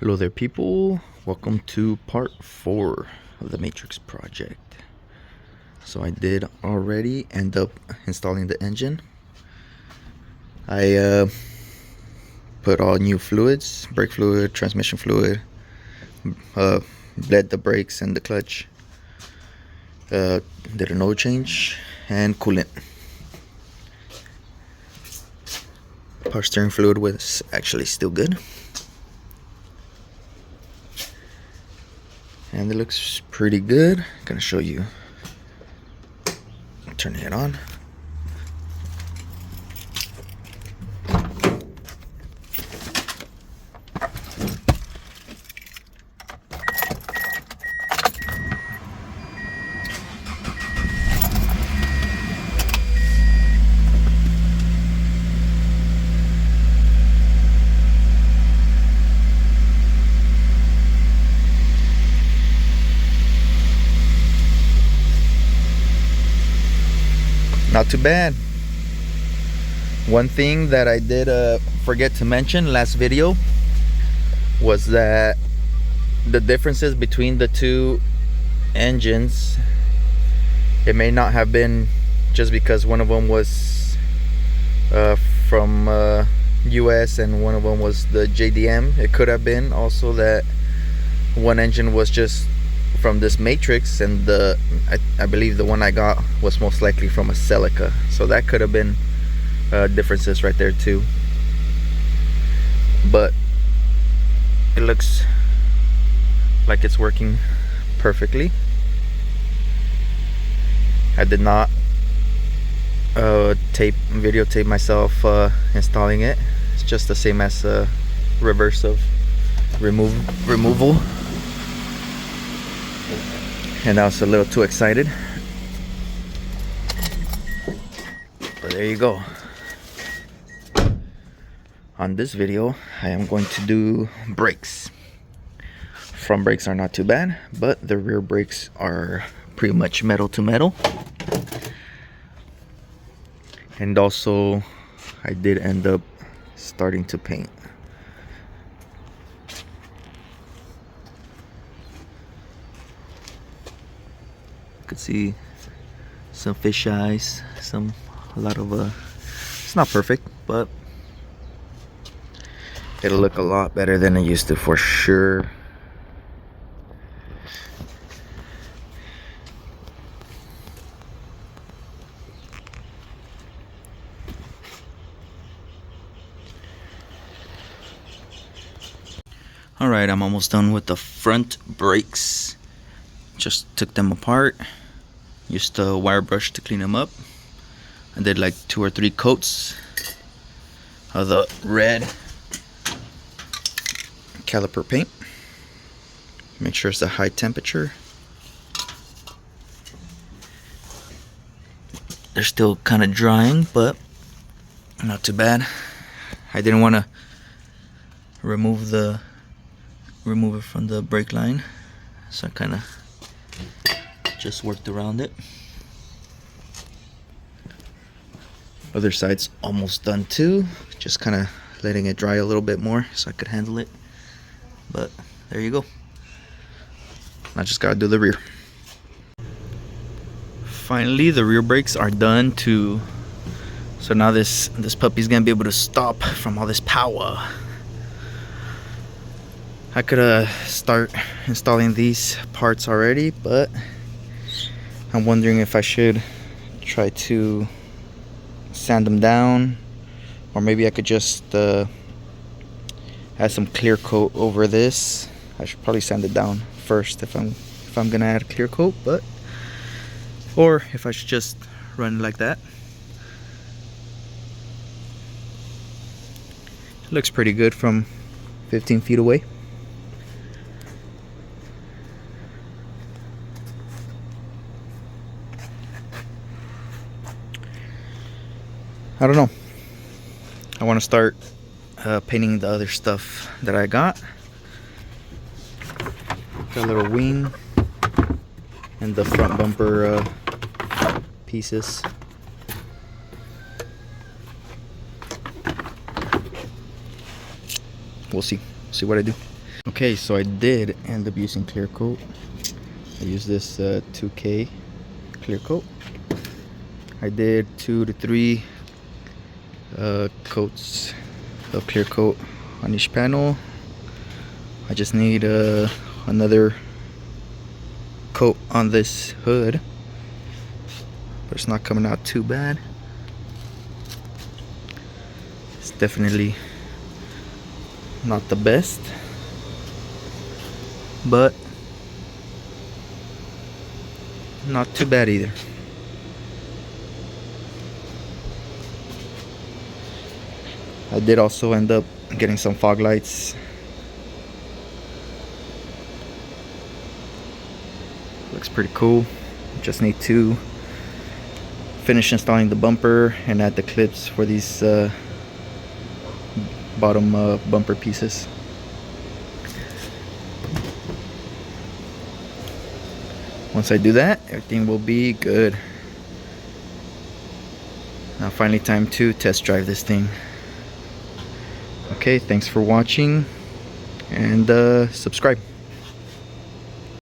Hello there, people. Welcome to part 4 of the Matrix project. So I did already end up installing the engine. I put all new fluids, brake fluid, transmission fluid, bled the brakes and the clutch, did an oil change and coolant. Power steering fluid was actually still good. And it looks pretty good. Gonna show you turning it on. Not too bad. One thing that I did forget to mention last video was that the differences between the two engines, it may not have been just because one of them was from US and one of them was the JDM. It could have been also that one engine was just from this Matrix, and I believe the one I got was most likely from a Celica, so that could have been differences right there too. But it looks like it's working perfectly. I did not videotape myself installing it. It's just the same as reverse of removal. And I was a little too excited, but there you go. On this video I am going to do brakes. Front brakes are not too bad, but the rear brakes are pretty much metal to metal. And also I did end up starting to paint. Could see some fish eyes, a lot of it's not perfect, but it'll look a lot better than it used to for sure. Alright, I'm almost done with the front brakes. Just took them apart, used a wire brush to clean them up. I did like 2 or 3 coats of the red caliper paint. Make sure it's a high temperature. They're still kind of drying, but not too bad. I didn't want to remove it from the brake line, so I kind of just worked around it. Other side's almost done too, just kind of letting it dry a little bit more so I could handle it. But there you go. I just gotta do the rear. Finally, the rear brakes are done too, so now this puppy's gonna be able to stop from all this power. I could start installing these parts already, but I'm wondering if I should try to sand them down, or maybe I could just add some clear coat over this. I should probably sand it down first if I'm gonna add a clear coat, or if I should just run it like that. It looks pretty good from 15 feet away. I don't know. I want to start painting the other stuff that I got. Got a little wing and the front bumper pieces. We'll see what I do. Okay, so I did end up using clear coat. I used this 2K clear coat. I did 2 to 3 coats of clear coat on each panel. I just need another coat on this hood, but it's not coming out too bad. It's definitely not the best, but not too bad either. I did also end up getting some fog lights. Looks pretty cool. Just need to finish installing the bumper and add the clips for these bottom bumper pieces. Once I do that, everything will be good. Now finally time to test drive this thing. Okay, thanks for watching, and subscribe.